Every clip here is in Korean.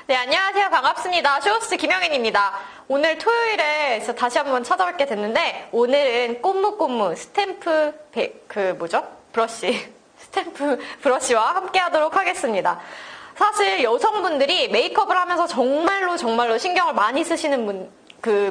네, 안녕하세요. 반갑습니다. 쇼호스트 김영현입니다. 오늘 토요일에 다시 한번 찾아뵙게 됐는데, 오늘은 꼬무꼬무 스탬프, 브러쉬. 스탬프 브러쉬와 함께 하도록 하겠습니다. 사실 여성분들이 메이크업을 하면서 정말로 신경을 많이 쓰시는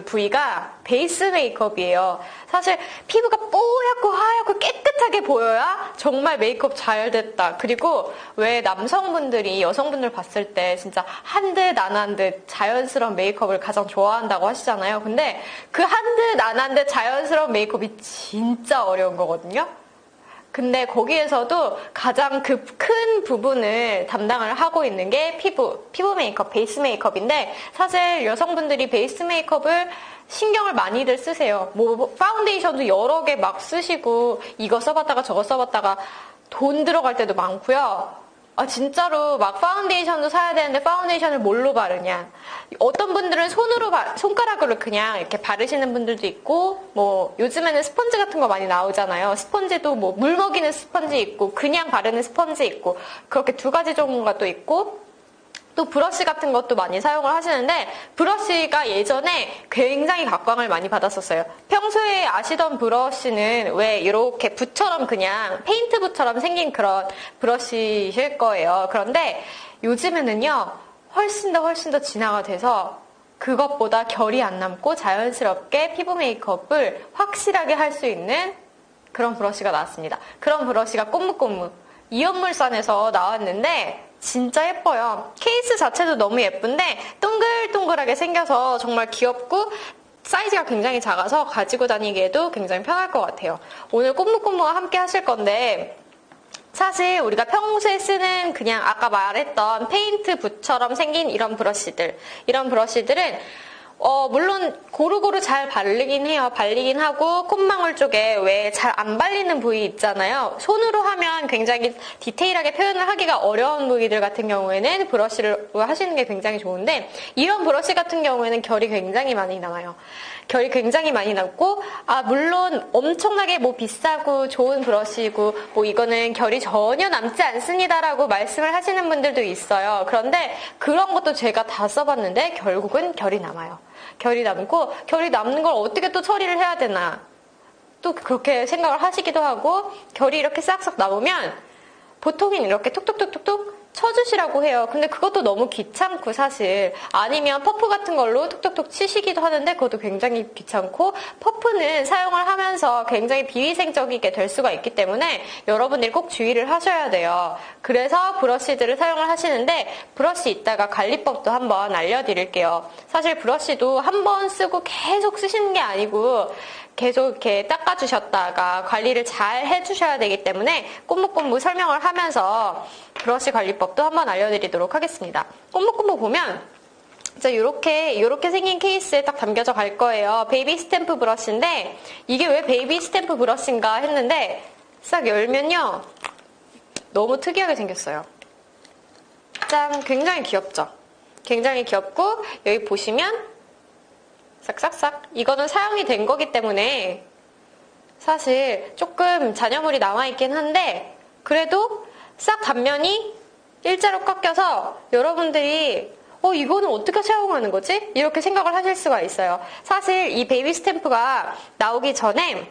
부위가 베이스 메이크업이에요. 사실 피부가 뽀얗고 하얗고 깨끗하게 보여야 정말 메이크업 잘 됐다. 그리고 왜 남성분들이 여성분들 봤을 때 진짜 한 듯 안 한 듯 자연스러운 메이크업을 가장 좋아한다고 하시잖아요. 근데 그 한 듯 안 한 듯 자연스러운 메이크업이 진짜 어려운 거거든요. 근데 거기에서도 가장 그 큰 부분을 담당을 하고 있는 게 피부 메이크업, 베이스 메이크업인데, 사실 여성분들이 베이스 메이크업을 신경을 많이들 쓰세요. 뭐 파운데이션도 여러 개 막 쓰시고 이거 써봤다가 저거 써봤다가 돈 들어갈 때도 많고요. 진짜로 막 파운데이션도 사야 되는데 파운데이션을 뭘로 바르냐. 어떤 분들은 손가락으로 그냥 이렇게 바르시는 분들도 있고, 뭐 요즘에는 스펀지 같은 거 많이 나오잖아요. 스펀지도 뭐 물 먹이는 스펀지 있고 그냥 바르는 스펀지 있고, 그렇게 두 가지 종류가 또 있고, 또 브러쉬 같은 것도 많이 사용을 하시는데, 브러쉬가 예전에 굉장히 각광을 많이 받았었어요. 평소에 아시던 브러쉬는 왜 이렇게 붓처럼 그냥 페인트 붓처럼 생긴 그런 브러쉬일 거예요. 그런데 요즘에는요, 훨씬 더 진화가 돼서 그것보다 결이 안 남고 자연스럽게 피부 메이크업을 확실하게 할 수 있는 그런 브러쉬가 나왔습니다. 그런 브러쉬가 꼬무꼬무 이연물산에서 나왔는데 진짜 예뻐요. 케이스 자체도 너무 예쁜데 동글동글하게 생겨서 정말 귀엽고 사이즈가 굉장히 작아서 가지고 다니기에도 굉장히 편할 것 같아요. 오늘 꼬무꼬무와 함께 하실 건데, 사실 우리가 평소에 쓰는 그냥 아까 말했던 페인트 붓처럼 생긴 이런 브러쉬들은 물론 고루고루 잘 바르긴 해요. 발리긴 하고, 콧망울 쪽에 왜 잘 안 발리는 부위 있잖아요. 손으로 하면 굉장히 디테일하게 표현을 하기가 어려운 부위들 같은 경우에는 브러쉬로 하시는 게 굉장히 좋은데, 이런 브러쉬 같은 경우에는 결이 굉장히 많이 남아요. 결이 굉장히 많이 남고, 물론 엄청나게 뭐 비싸고 좋은 브러쉬고 뭐 이거는 결이 전혀 남지 않습니다라고 말씀을 하시는 분들도 있어요. 그런데 그런 것도 제가 다 써봤는데 결국은 결이 남아요. 결이 남고, 결이 남는 걸 어떻게 또 처리를 해야 되나 또 그렇게 생각을 하시기도 하고, 결이 이렇게 싹싹 남으면 보통은 이렇게 톡톡톡톡톡 쳐주시라고 해요. 근데 그것도 너무 귀찮고, 사실 아니면 퍼프 같은 걸로 톡톡톡 치시기도 하는데 그것도 굉장히 귀찮고, 퍼프는 사용을 하면서 굉장히 비위생적이게 될 수가 있기 때문에 여러분들이 꼭 주의를 하셔야 돼요. 그래서 브러쉬들을 사용을 하시는데, 브러쉬 이따가 관리법도 한번 알려드릴게요. 사실 브러쉬도 한 번 쓰고 계속 쓰시는 게 아니고 계속 이렇게 닦아주셨다가 관리를 잘 해주셔야 되기 때문에 꼬무꼬무 설명을 하면서 브러쉬 관리법도 한번 알려드리도록 하겠습니다. 꼬무꼬무 보면 진짜 이렇게 생긴 케이스에 딱 담겨져 갈 거예요. 베이비 스탬프 브러쉬인데, 이게 왜 베이비 스탬프 브러쉬인가 했는데 싹 열면요, 너무 특이하게 생겼어요. 짠! 굉장히 귀엽죠? 굉장히 귀엽고, 여기 보시면 싹싹싹, 이거는 사용이 된 거기 때문에 사실 조금 잔여물이 남아있긴 한데, 그래도 싹 단면이 일자로 깎여서 여러분들이 이거는 어떻게 사용하는 거지? 이렇게 생각을 하실 수가 있어요. 사실 이 베이비 스탬프가 나오기 전에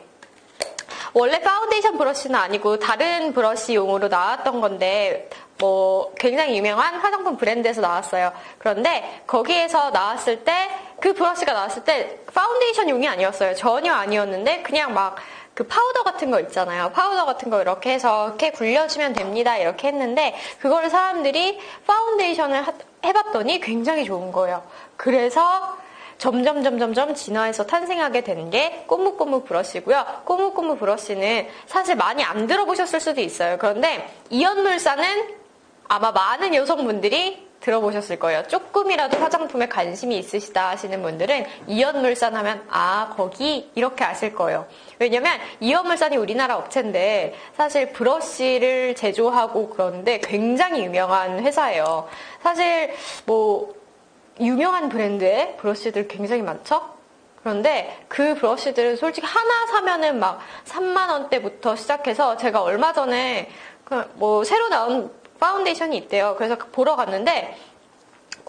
원래 파운데이션 브러쉬는 아니고 다른 브러쉬용으로 나왔던 건데, 뭐 굉장히 유명한 화장품 브랜드에서 나왔어요. 그런데 거기에서 나왔을 때, 그 브러쉬가 나왔을 때 파운데이션용이 아니었어요. 전혀 아니었는데 그냥 막 그 파우더 같은 거 있잖아요. 파우더 같은 거 이렇게 해서 이렇게 굴려주면 됩니다. 이렇게 했는데, 그거를 사람들이 파운데이션을 해봤더니 굉장히 좋은 거예요. 그래서 점점 진화해서 탄생하게 된 게 꼬무꼬무 브러쉬고요. 꼬무꼬무 브러쉬는 사실 많이 안 들어보셨을 수도 있어요. 그런데 이연물산은 아마 많은 여성분들이 들어보셨을 거예요. 조금이라도 화장품에 관심이 있으시다 하시는 분들은 이연물산 하면 거기 이렇게 아실 거예요. 왜냐면 이연물산이 우리나라 업체인데 사실 브러쉬를 제조하고 그러는데 굉장히 유명한 회사예요. 사실 뭐 유명한 브랜드의 브러쉬들 굉장히 많죠? 그런데 그 브러쉬들은 솔직히 하나 사면은 막 3만 원대부터 시작해서, 제가 얼마 전에 뭐 새로 나온 파운데이션이 있대요. 그래서 보러 갔는데